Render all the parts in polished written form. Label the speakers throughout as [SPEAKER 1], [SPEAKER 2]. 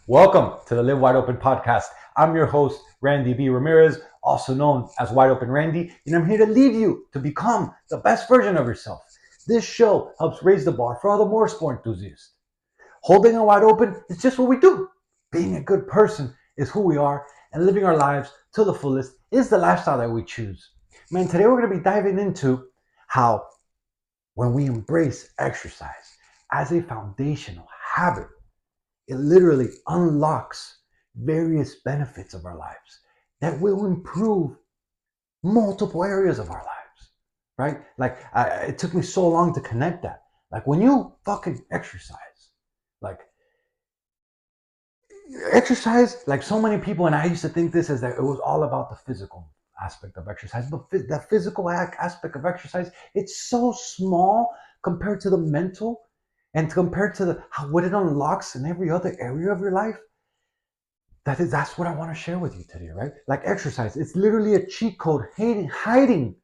[SPEAKER 1] Welcome to the Live Wide Open podcast. I'm your host, Randy B. Ramirez, also known as Wide Open Randy, and I'm here to lead you to become the best version of yourself. This show helps raise the bar for all the more sport enthusiasts. Holding it wide open is just what we do. Being a good person is who we are, and living our lives to the fullest is the lifestyle that we choose. Man, today we're going to be diving into how when we embrace exercise as a foundational habit, it literally unlocks various benefits of our lives that will improve multiple areas of our lives, right? It took me so long to connect that. Like when you fucking like like so many people, and I used to think this as that it was all about the physical aspect of exercise, but that physical aspect of exercise, it's so small compared to the mental and compared to what it unlocks in every other area of your life. That's what I want to share with you today, right? Like exercise, it's literally a cheat code hiding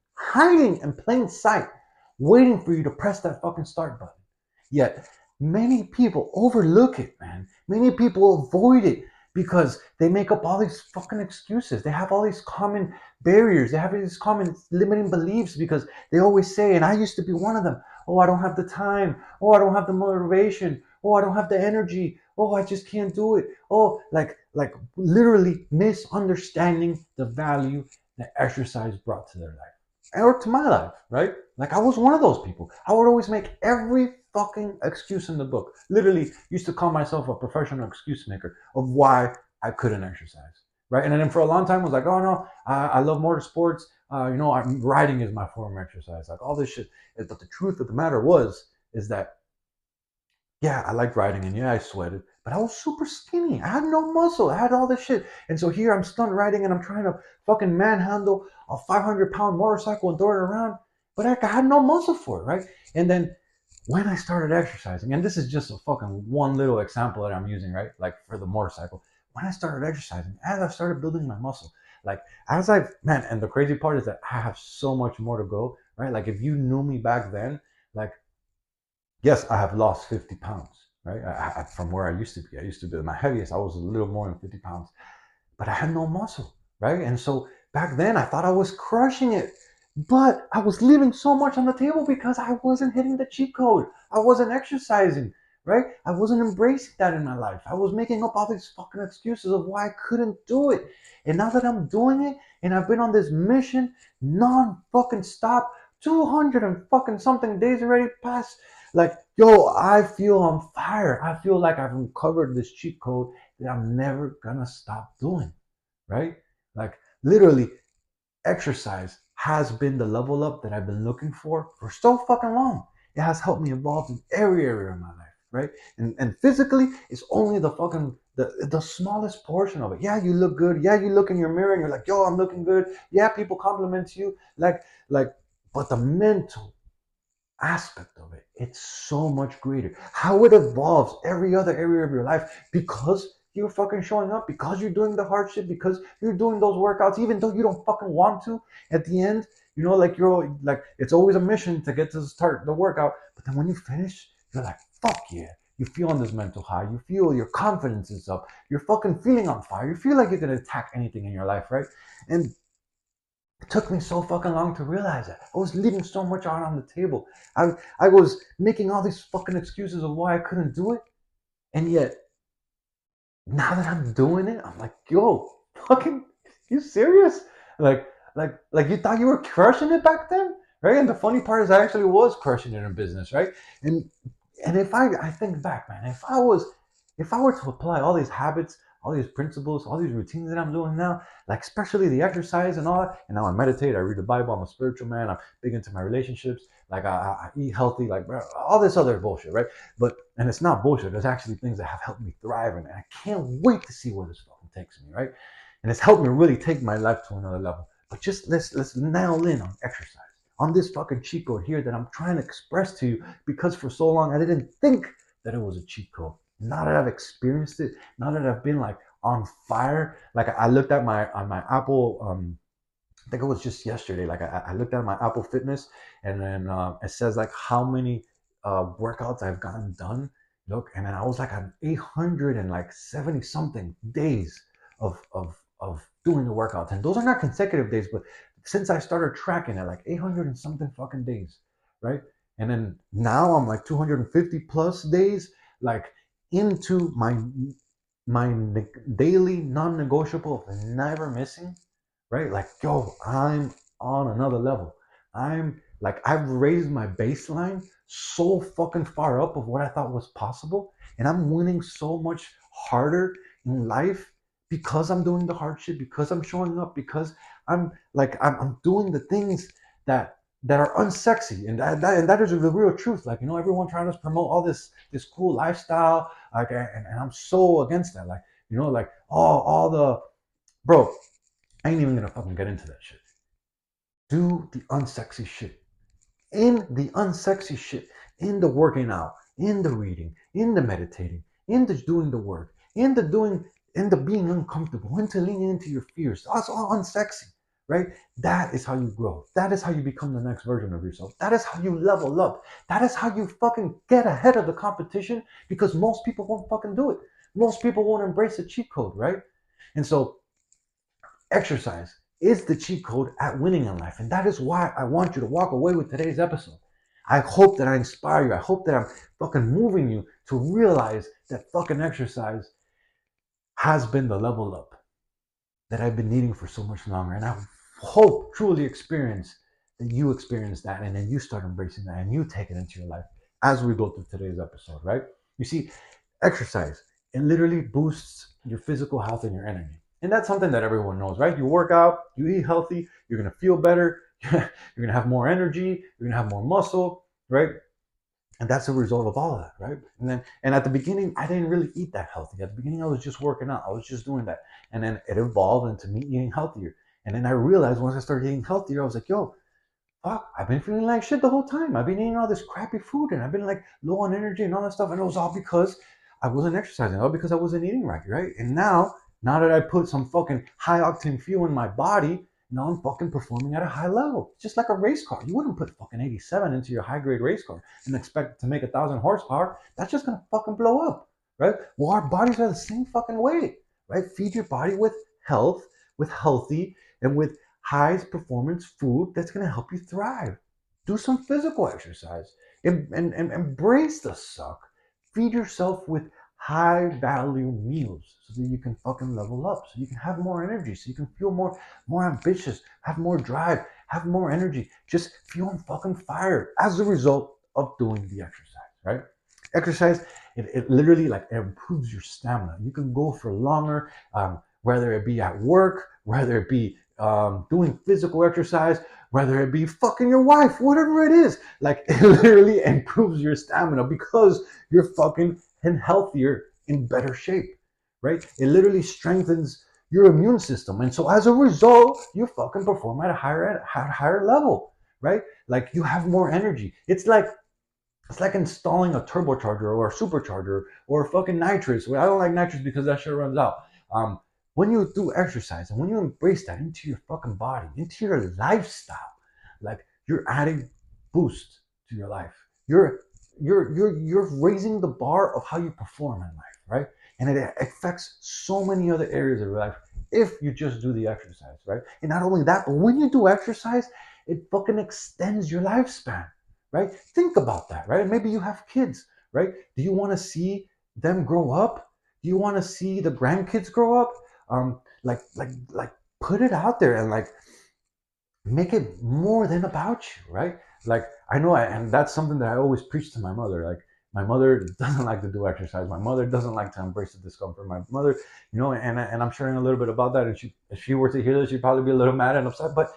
[SPEAKER 1] in plain sight, waiting for you to press that fucking start button. Yet many people overlook it, man. Many people avoid it because they make up all these fucking excuses. They have all these common barriers. They have these common limiting beliefs because they always say, and I used to be one of them, oh, I don't have the time. Oh, I don't have the motivation. Oh, I don't have the energy. Oh, I just can't do it. Oh, like literally misunderstanding the value that exercise brought to their life or to my life, right? Like I was one of those people. I would always make every fucking excuse in the book. Literally used to call myself a professional excuse maker of why I couldn't exercise, right? And then for a long time I was like, oh no, I love motorsports. Riding is my form of exercise. Like all this shit. But the truth of the matter is that yeah, I liked riding and yeah, I sweated, but I was super skinny. I had no muscle. I had all this shit. And so here I'm stunt riding and I'm trying to fucking manhandle a 500-pound motorcycle and throw it around, but I had no muscle for it, right? And then when I started exercising, and this is just a fucking one little example that I'm using, right? Like for the motorcycle, when I started exercising, as I started building my muscle, like man, and the crazy part is that I have so much more to go, right? Like if you knew me back then, like yes, I have lost 50 pounds, right? From where I used to be. I used to be my heaviest, I was a little more than 50 pounds, but I had no muscle, right? And so back then I thought I was crushing it, but I was leaving so much on the table because I wasn't hitting the cheat code. I wasn't exercising, right? I wasn't embracing that in my life. I was making up all these fucking excuses of why I couldn't do it. And now that I'm doing it and I've been on this mission non fucking stop, 200 and fucking something days already passed. Like, yo, I feel on fire. I feel like I've uncovered this cheat code that I'm never gonna stop doing, right? Like, literally, exercise has been the level up that I've been looking for so fucking long. It has helped me evolve in every area of my life, right? And physically, it's only the smallest portion of it. Yeah, you look good. Yeah, you look in your mirror and you're like, yo, I'm looking good. Yeah, people compliment you. Like, but the mental aspect of it, it's so much greater. How it evolves every other area of your life because you're fucking showing up, because you're doing the hard shit, because you're doing those workouts, even though you don't fucking want to. At the end, like you're like it's always a mission to get to start the workout, but then when you finish, you're like, fuck yeah. You feel on this mental high. You feel your confidence is up. You're fucking feeling on fire. You feel like you can attack anything in your life, right? And it took me so fucking long to realize that. I was leaving so much out on the table. I was making all these fucking excuses of why I couldn't do it. And yet, now that I'm doing it, I'm like, yo, fucking, you serious? Like you thought you were crushing it back then? Right? And the funny part is I actually was crushing it in business, right? And and if I think back, man, if I were to apply all these habits, all these principles, all these routines that I'm doing now, like especially the exercise and all that, and now I meditate, I read the Bible, I'm a spiritual man, I'm big into my relationships, like I eat healthy, like all this other bullshit, right? And it's not bullshit. There's actually things that have helped me thrive, and I can't wait to see where this fucking takes me, right? And it's helped me really take my life to another level. But just let's nail in on exercise, on this fucking cheat code here that I'm trying to express to you because for so long I didn't think that it was a cheat code. Now that I've experienced it, now that I've been like on fire, like I looked at my Apple. I think it was just yesterday. Like I looked at my Apple Fitness, and then it says like how many workouts I've gotten done Look, and then I was like on 800 and like 70 something days of doing the workouts. And those are not consecutive days, but since I started tracking it, like 800 and something fucking days, right? And then now I'm like 250 plus days, like into my daily non-negotiable of never missing, right? Like, yo, I'm on another level. I'm like, I've raised my baseline so fucking far up of what I thought was possible, and I'm winning so much harder in life because I'm doing the hard shit, because I'm showing up, because I'm doing the things that are unsexy, and that is the real truth. Like, everyone trying to promote all this cool lifestyle, like, and I'm so against that. Like, like all the bro. I ain't even gonna fucking get into that shit. Do the unsexy shit. In the unsexy shit, in the working out, in the reading, in the meditating, in the doing the work, in the being uncomfortable, into leaning into your fears. That's all unsexy, right? That is how you grow. That is how you become the next version of yourself. That is how you level up. That is how you fucking get ahead of the competition, because most people won't fucking do it. Most people won't embrace the cheat code, right? And so exercise is the cheat code at winning in life. And that is why I want you to walk away with today's episode. I hope that I inspire you. I hope that I'm fucking moving you to realize that fucking exercise has been the level up that I've been needing for so much longer. And I hope, truly that you experience that, and then you start embracing that and you take it into your life as we go through today's episode, right? You see, exercise, it literally boosts your physical health and your energy. And that's something that everyone knows, right? You work out, you eat healthy, you're gonna feel better, you're gonna have more energy, you're gonna have more muscle, right? And that's a result of all of that, right? And at the beginning, I didn't really eat that healthy. At the beginning, I was just working out, I was just doing that. And then it evolved into me eating healthier. And then I realized once I started eating healthier, I was like, yo, fuck, I've been feeling like shit the whole time. I've been eating all this crappy food, and I've been like low on energy and all that stuff. And it was all because I wasn't exercising, all because I wasn't eating right? And now that I put some fucking high octane fuel in my body, now I'm fucking performing at a high level. Just like a race car. You wouldn't put fucking 87 into your high grade race car and expect to make 1,000 horsepower. That's just gonna fucking blow up, right? Well, our bodies are the same fucking way, right? Feed your body with health, with healthy, and with high performance food that's going to help you thrive. Do some physical exercise and embrace the suck. Feed yourself with high value meals so that you can fucking level up, so you can have more energy, so you can feel more ambitious, have more drive, have more energy, just feel on fucking fire as a result of doing the exercise, right? Exercise, it literally like it improves your stamina. You can go for longer, whether it be at work, whether it be doing physical exercise, whether it be fucking your wife, whatever it is. Like, it literally improves your stamina because you're fucking healthier, in better shape, right? It literally strengthens your immune system. And so as a result, you fucking perform at a higher level, right? Like, you have more energy. It's like installing a turbocharger or a supercharger or fucking nitrous. Well, I don't like nitrous because that shit runs out. When you do exercise and when you embrace that into your fucking body, into your lifestyle, like, you're adding boost to your life. You're raising the bar of how you perform in life, right? And it affects so many other areas of your life if you just do the exercise, right? And not only that, but when you do exercise, it fucking extends your lifespan, right? Think about that, right? Maybe you have kids, right? Do you want to see them grow up? Do you want to see the grandkids grow up? Like, put it out there and like make it more than about you, right? Like, I know, and that's something that I always preach to my mother. Like, my mother doesn't like to do exercise. My mother doesn't like to embrace the discomfort. My mother, and I'm sharing a little bit about that. And if she were to hear this, she'd probably be a little mad and upset. But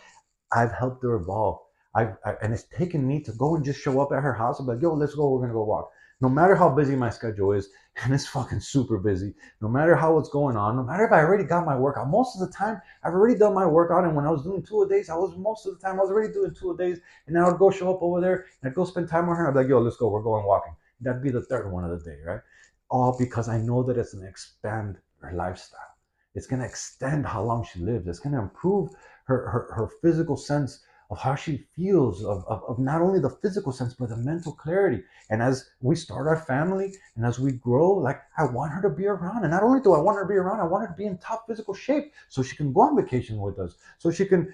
[SPEAKER 1] I've helped her evolve. And it's taken me to go and just show up at her house and be like, yo, let's go. We're gonna go walk. No matter how busy my schedule is, and it's fucking super busy. No matter how it's going on. No matter if I already got my workout. Most of the time, I've already done my workout. And when I was doing 2-a-days, most of the time I was already doing 2-a-days. And then I would go show up over there and I'd go spend time with her. And I'd be like, yo, let's go. We're going walking. That'd be the third one of the day, right? All because I know that it's gonna expand her lifestyle. It's gonna extend how long she lives. It's gonna improve her physical sense of how she feels, of not only the physical sense, but the mental clarity. And as we start our family and as we grow, like I want her to be around. And not only do I want her to be around, I want her to be in top physical shape so she can go on vacation with us, so she can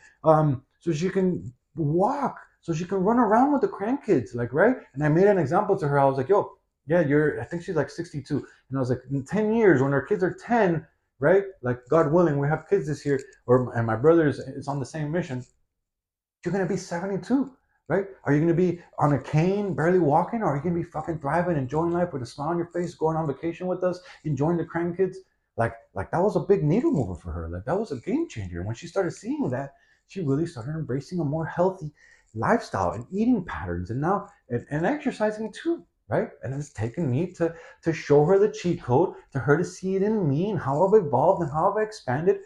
[SPEAKER 1] walk, so she can run around with the grandkids, like, right? And I made an example to her. I was like, yo, yeah, I think she's like 62. And I was like, in 10 years, when our kids are 10, right? Like, God willing, we have kids this year, and my brother is on the same mission. You're going to be 72, right? Are you going to be on a cane, barely walking, or are you going to be fucking thriving, enjoying life with a smile on your face, going on vacation with us, enjoying the grandkids? Like that was a big needle mover for her. Like that was a game changer. When she started seeing that, she really started embracing a more healthy lifestyle and eating patterns, and now and exercising too, right? And it's taken me to show her the cheat code, to her to see it in me and how I've evolved and how I've expanded,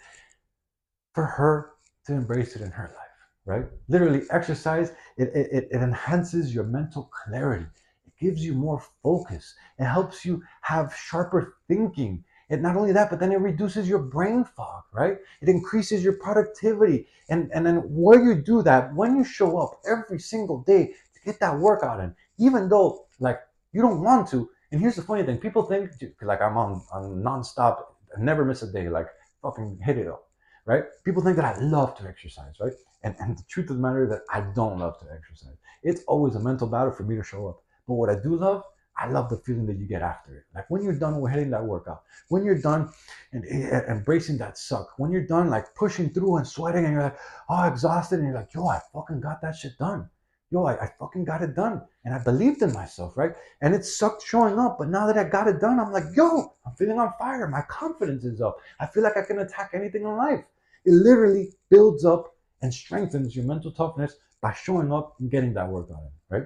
[SPEAKER 1] for her to embrace it in her life, right? Literally, exercise, it enhances your mental clarity. It gives you more focus. It helps you have sharper thinking. And not only that, but then it reduces your brain fog, right? It increases your productivity. And then when you do that, when you show up every single day to get that workout in, even though like you don't want to, and here's the funny thing, people think like I'm on nonstop, I never miss a day, like fucking hit it up, right? People think that I love to exercise, right? And the truth of the matter is that I don't love to exercise. It's always a mental battle for me to show up. But what I do love, I love the feeling that you get after it. Like when you're done with hitting that workout, when you're done and embracing that suck, when you're done like pushing through and sweating and you're like, oh, exhausted, and you're like, yo, I fucking got that shit done. Yo, I fucking got it done. And I believed in myself, right? And it sucked showing up. But now that I got it done, I'm like, yo, I'm feeling on fire. My confidence is up. I feel like I can attack anything in life. It literally builds up and strengthens your mental toughness by showing up and getting that work done, right?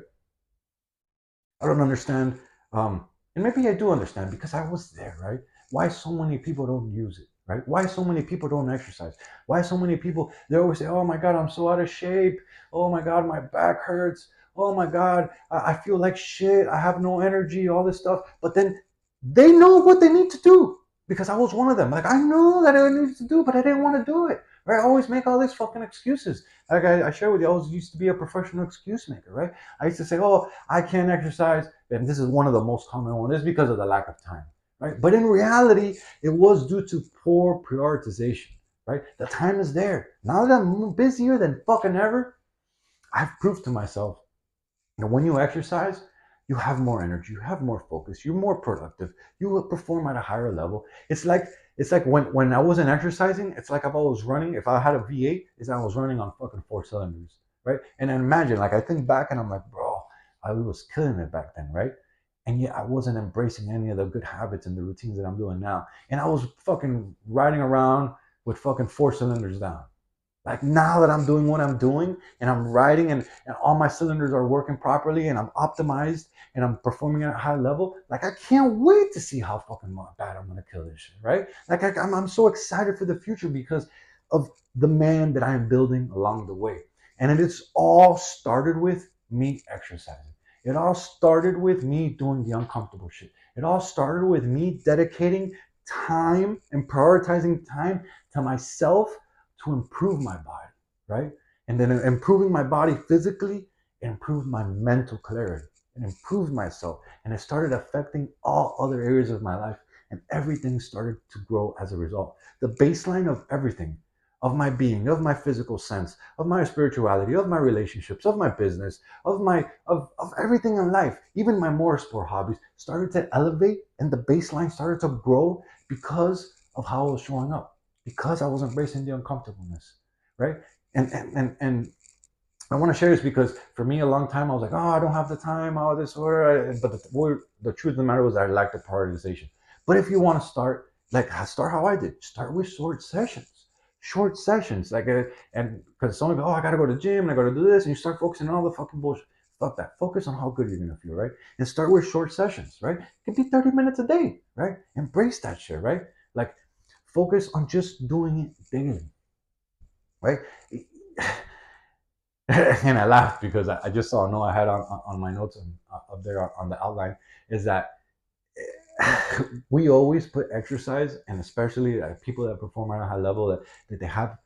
[SPEAKER 1] I don't understand, and maybe I do understand because I was there, right? Why so many people don't use it, right? Why so many people don't exercise? Why so many people, they always say, oh my God, I'm so out of shape. Oh my God, my back hurts. Oh my God, I feel like shit. I have no energy, all this stuff. But then they know what they need to do because I was one of them. Like, I know that I needed to do, but I didn't want to do it. Right? I always make all these fucking excuses. Like I share with you, I always used to be a professional excuse maker, right? I used to say, oh, I can't exercise. And this is one of the most common ones, is because of the lack of time, right? But in reality, it was due to poor prioritization, right? The time is there. Now that I'm busier than fucking ever, I've proved to myself that when you exercise, you have more energy, you have more focus, you're more productive, you will perform at a higher level. It's like when I wasn't exercising, it's like if I was running, if I had a V8, it's like I was running on fucking four cylinders, right? And then imagine, like I think back and I'm like, bro, I was killing it back then, right? And yet I wasn't embracing any of the good habits and the routines that I'm doing now. And I was fucking riding around with fucking four cylinders down. Like now that I'm doing what I'm doing and I'm riding and all my cylinders are working properly and I'm optimized and I'm performing at a high level, like I can't wait to see how fucking bad I'm gonna kill this shit, right? Like I'm so excited for the future because of the man that I am building along the way. And it's all started with me exercising. It all started with me doing the uncomfortable shit. It all started with me dedicating time and prioritizing time to myself to improve my body, right? And then improving my body physically, it improved my mental clarity. It improved myself. And it started affecting all other areas of my life. And everything started to grow as a result. The baseline of everything, of my being, of my physical sense, of my spirituality, of my relationships, of my business, of everything in life, even my more sport hobbies, started to elevate and the baseline started to grow because of how I was showing up, because I was embracing the uncomfortableness, right? And I want to share this because for me, a long time I was like, oh, I don't have the time, all this, or but the truth of the matter was I lacked the prioritization. But if you want to start, like start how I did, start with short sessions, like and because some people, oh, I gotta go to the gym, and I gotta do this, and you start focusing on all the fucking bullshit. Fuck that. Focus on how good you're gonna feel, right? And start with short sessions, right? It could be 30 minutes a day, right? Embrace that shit, right? Like focus on just doing it daily, right? And I laughed because I just saw a note I had on my notes up there on the outline is that we always put exercise, and especially people that perform at a high level, that they have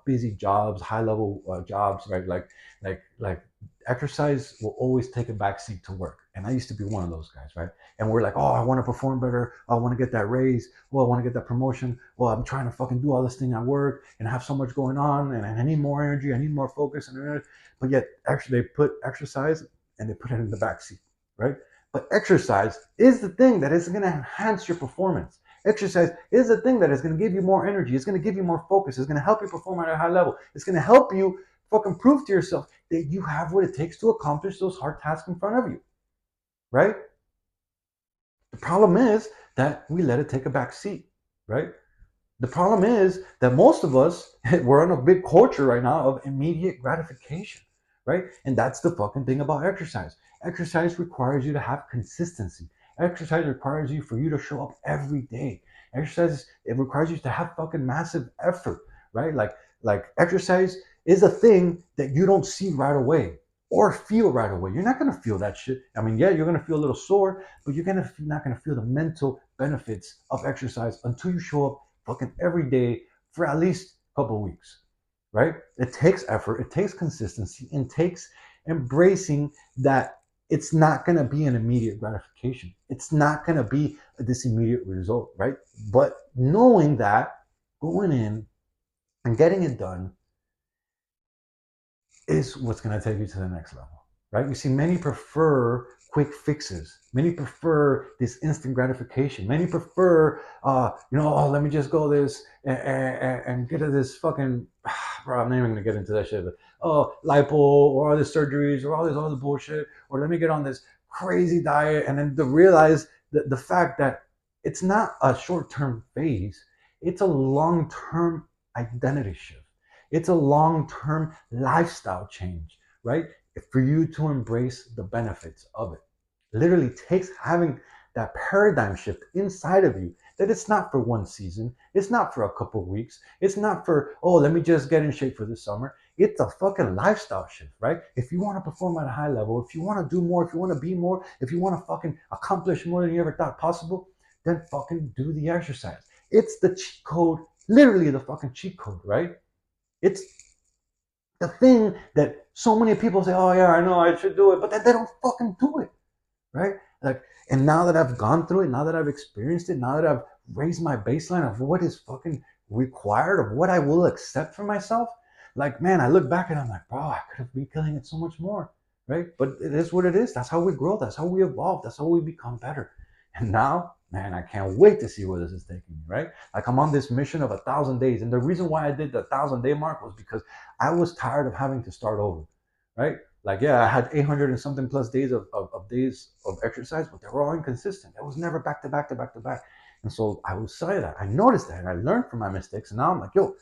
[SPEAKER 1] busy jobs, high level jobs, right? Like exercise will always take a backseat to work. And I used to be one of those guys, right? And we're like, oh, I want to perform better. Oh, I want to get that raise. Well, I want to get that promotion. Well, I'm trying to fucking do all this thing at work and I have so much going on and I need more energy. I need more focus. But yet, actually, they put exercise and they put it in the backseat, right? But exercise is the thing that is going to enhance your performance. Exercise is the thing that is going to give you more energy. It's going to give you more focus. It's going to help you perform at a high level. It's going to help you fucking prove to yourself that you have what it takes to accomplish those hard tasks in front of you, right? The problem is that we let it take a back seat, right? The problem is that most of us, we're in a big culture right now of immediate gratification, right? And that's the fucking thing about exercise. Exercise requires you to have consistency. Exercise requires you for you to show up every day. Exercise, it requires you to have fucking massive effort, right? Like exercise is a thing that you don't see right away or feel right away. You're not gonna feel that shit. I mean, yeah, you're gonna feel a little sore, but not gonna feel the mental benefits of exercise until you show up fucking every day for at least a couple of weeks, right? It takes effort, it takes consistency, and takes embracing that it's not going to be an immediate gratification. It's not going to be this immediate result, right? But knowing that, going in and getting it done is what's going to take you to the next level, right? You see, many prefer quick fixes. Many prefer this instant gratification. Many prefer, oh, let me just go this and get to this fucking, bro, I'm not even going to get into that shit, but, oh, lipo or all these surgeries or all this other bullshit, or let me get on this crazy diet. And then to realize the fact that it's not a short-term phase, it's a long-term identity shift. It's a long-term lifestyle change, right? For you to embrace the benefits of it. Literally takes having that paradigm shift inside of you that it's not for one season, it's not for a couple of weeks, it's not for, oh, let me just get in shape for this summer. It's a fucking lifestyle shift, right? If you want to perform at a high level, if you want to do more, if you want to be more, if you want to fucking accomplish more than you ever thought possible, then fucking do the exercise. It's the cheat code, literally the fucking cheat code, right? It's the thing that so many people say, oh yeah, I know I should do it, but they don't fucking do it, right? Like, and now that I've gone through it, now that I've experienced it, now that I've raised my baseline of what is fucking required, of what I will accept for myself, like, man, I look back and I'm like, bro, I could have been killing it so much more, right? But it is what it is. That's how we grow. That's how we evolve. That's how we become better. And now, man, I can't wait to see where this is taking me, right? Like, I'm on this mission of 1,000 days. And the reason why I did the 1,000 day mark was because I was tired of having to start over, right? Like, yeah, I had 800 and something plus days of days of exercise, but they were all inconsistent. It was never back to back to back to back. And so I will say that. I noticed that and I learned from my mistakes. And now I'm like, yo,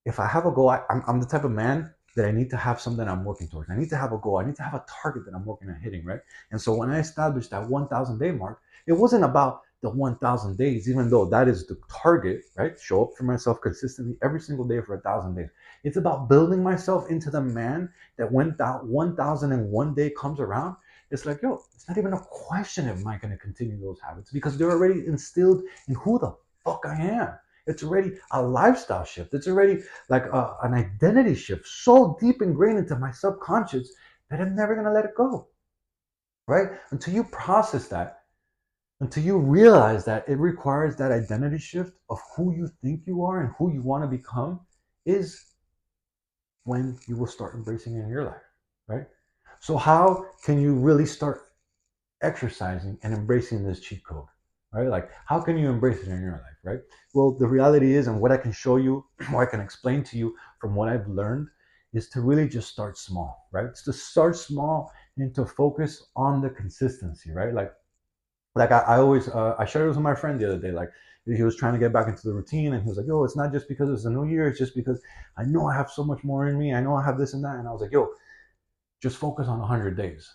[SPEAKER 1] if I have a goal, I'm the type of man that I need to have something I'm working towards. I need to have a goal. I need to have a target that I'm working at hitting, right? And so when I established that 1,000 day mark, it wasn't about the 1,000 days, even though that is the target, right? Show up for myself consistently every single day for 1,000 days. It's about building myself into the man that when that 1,001 day comes around, it's like, yo, it's not even a question of am I going to continue those habits because they're already instilled in who the fuck I am. It's already a lifestyle shift. It's already like an identity shift so deep ingrained into my subconscious that I'm never going to let it go, right? Until you process that, until you realize that it requires that identity shift of who you think you are and who you want to become is when you will start embracing it in your life, right? So how can you really start exercising and embracing this cheat code, right? Like, how can you embrace it in your life, right? Well, the reality is, and what I can show you, or I can explain to you from what I've learned, is to really just start small, right? It's to start small and to focus on the consistency, right? Like I always, I shared it with my friend the other day, like, he was trying to get back into the routine and he was like, yo, it's not just because it's a new year, it's just because I know I have so much more in me, I know I have this and that. And I was like, yo, just focus on 100 days.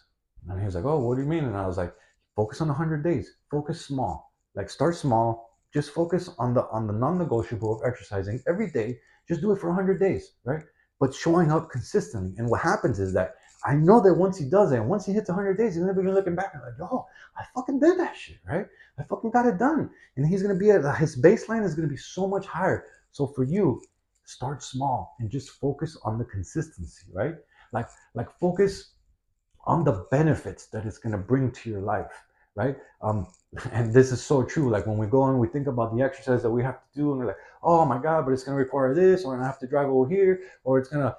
[SPEAKER 1] And he was like, oh, what do you mean? And I was like, focus on 100 days. Focus small. Like, start small. Just focus on the non-negotiable of exercising every day. Just do it for 100 days, right? But showing up consistently. And what happens is that I know that once he does it, and once he hits 100 days, he's going to be looking back and like, oh, I fucking did that shit, right? I fucking got it done. And he's going to be at his baseline is going to be so much higher. So for you, start small and just focus on the consistency, right? Like focus on the benefits that it's going to bring to your life, right? And this is so true. Like when we go and we think about the exercise that we have to do, and we're like, oh my god, but it's going to require this, or I have to drive over here, or it's gonna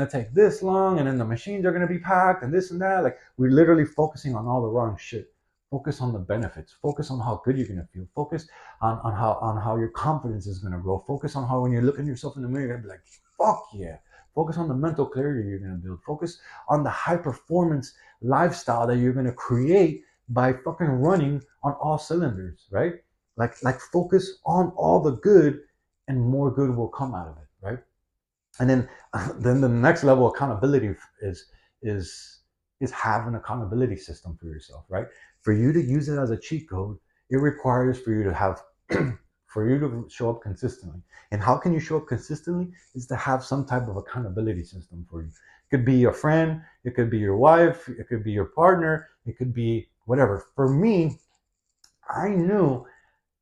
[SPEAKER 1] take this long, and then the machines are going to be packed, and this and that. Like we're literally focusing on all the wrong shit. Focus on the benefits. Focus on how good you're going to feel. Focus on how your confidence is going to grow. Focus on how when you're looking yourself in the mirror, you're going to be like, fuck yeah. Focus on the mental clarity you're going to build. Focus on the high performance lifestyle that you're going to create by fucking running on all cylinders, right? Like focus on all the good, and more good will come out of it, right? And then the next level of accountability is is have an accountability system for yourself, right? For you to use it as a cheat code, it requires for you to have for you to show up consistently. And how can you show up consistently? Is to have some type of accountability system for you. It could be a friend, it could be your wife, it could be your partner, it could be whatever. For me, I knew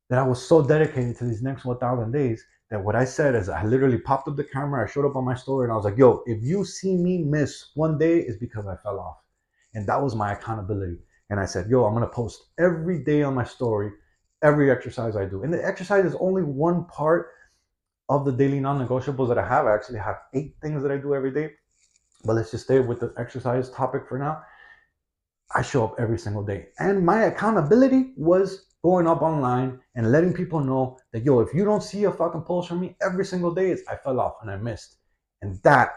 [SPEAKER 1] that I was so dedicated to these next 1,000 days that what I said is I literally popped up the camera, I showed up on my story, and I was like, yo, if you see me miss one day, it's because I fell off. And that was my accountability. And I said, yo, I'm going to post every day on my story, every exercise I do. And the exercise is only one part of the daily non-negotiables that I have. I actually have 8 things that I do every day. But let's just stay with the exercise topic for now. I show up every single day. And my accountability was going up online and letting people know that, yo, if you don't see a fucking post from me every single day, it's I fell off and I missed. And that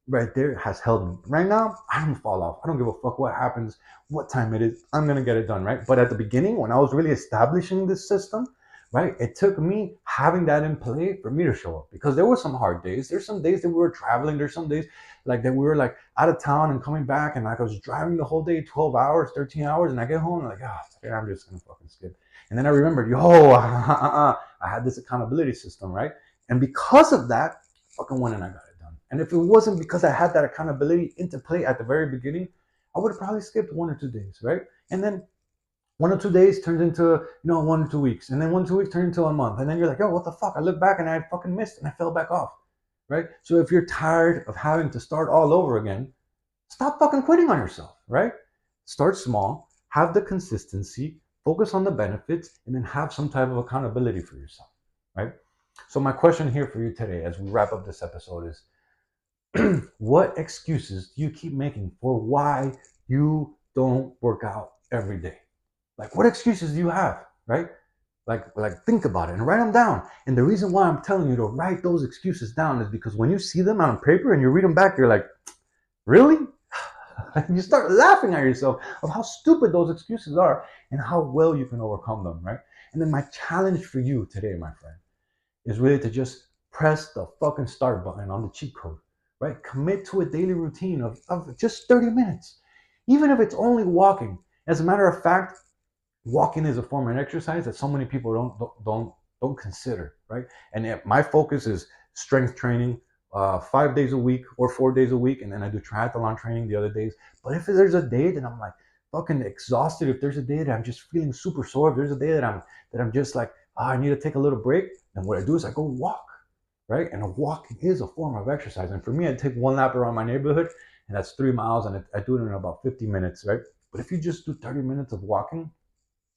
[SPEAKER 1] right there has held me. Right now, I don't fall off. I don't give a fuck what happens, what time it is. I'm going to get it done, right? But at the beginning, when I was really establishing this system, right, it took me having that in play for me to show up, because there were some hard days. There's some days that we were traveling. There's some days like that we were like out of town and coming back, and like I was driving the whole day, 12 hours, 13 hours, and I get home and like, okay, I'm just gonna fucking skip. And then I remembered, yo, I had this accountability system, right? And because of that, I fucking went and I got it done. And if it wasn't because I had that accountability into play at the very beginning, I would have probably skipped 1 or 2 days, right? And then 1 or 2 days turns into 1 or 2 weeks, and then 1 or 2 weeks turn into a month, and then you're like, yo, what the fuck? I look back and I fucking missed and I fell back off, right? So if you're tired of having to start all over again, stop fucking quitting on yourself, right? Start small, have the consistency, focus on the benefits, and then have some type of accountability for yourself, right? So my question here for you today, as we wrap up this episode, is what excuses do you keep making for why you don't work out every day? Like, what excuses do you have, right? Like think about it and write them down. And the reason why I'm telling you to write those excuses down is because when you see them on paper and you read them back, you're like, really? You start laughing at yourself of how stupid those excuses are and how well you can overcome them, right? And then my challenge for you today, my friend, is really to just press the fucking start button on the cheat code, right? Commit to a daily routine of just 30 minutes, even if it's only walking. As a matter of fact, walking is a form of exercise that so many people don't consider, right? And my focus is strength training, 5 days a week or 4 days a week, and then I do triathlon training the other days. But if there's a day that I'm like fucking exhausted, if there's a day that I'm just feeling super sore, if there's a day that I'm just like, I need to take a little break, then what I do is I go walk, right? And walking is a form of exercise. And for me, I take one lap around my neighborhood, and that's 3 miles, and I do it in about 50 minutes, right? But if you just do 30 minutes of walking,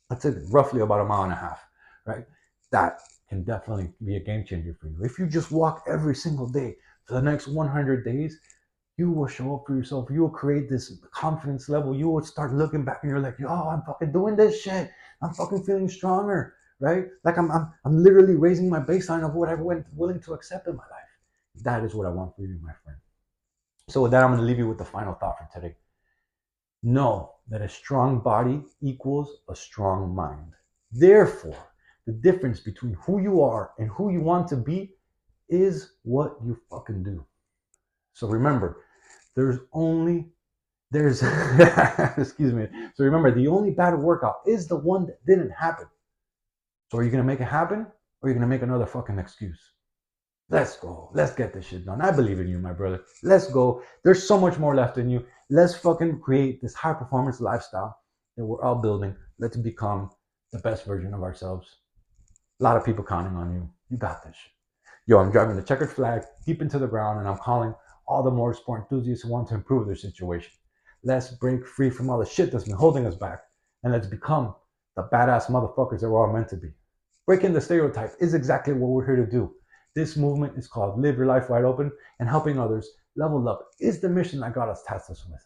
[SPEAKER 1] that's roughly about a mile and a half, right? That can definitely be a game changer for you. If you just walk every single day for the next 100 days, you will show up for yourself. You will create this confidence level. You will start looking back and you're like, yo, I'm fucking doing this shit. I'm fucking feeling stronger, right? Like I'm literally raising my baseline of what I went willing to accept in my life. That is what I want for you, my friend. So with that, I'm going to leave you with the final thought for today. Know that a strong body equals a strong mind. Therefore, the difference between who you are and who you want to be is what you fucking do. So remember, there's excuse me. So remember, the only bad workout is the one that didn't happen. So are you going to make it happen, or are you going to make another fucking excuse? Let's go. Let's get this shit done. I believe in you, my brother. Let's go. There's so much more left in you. Let's fucking create this high performance lifestyle that we're all building. Let's become the best version of ourselves. A lot of people counting on you. You got this shit. Yo, I'm driving the checkered flag deep into the ground, and I'm calling all the motorsport enthusiasts who want to improve their situation. Let's break free from all the shit that's been holding us back, and let's become the badass motherfuckers that we're all meant to be. Breaking the stereotype is exactly what we're here to do. This movement is called Live Your Life Wide Open, and helping others level up is the mission that God has tasked us with.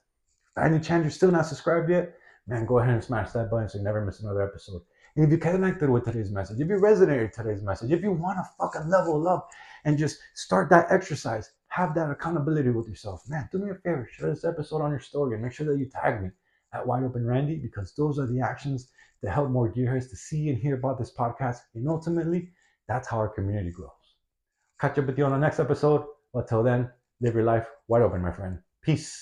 [SPEAKER 1] By any chance you're still not subscribed yet, man, go ahead and smash that button so you never miss another episode. And if you connected with today's message, if you resonated with today's message, if you want to fucking level up and just start that exercise, have that accountability with yourself, man, do me a favor, share this episode on your story and make sure that you tag me at Wide Open Randy, because those are the actions that help more gearheads to see and hear about this podcast. And ultimately, that's how our community grows. Catch up with you on the next episode. But till then, live your life wide open, my friend. Peace.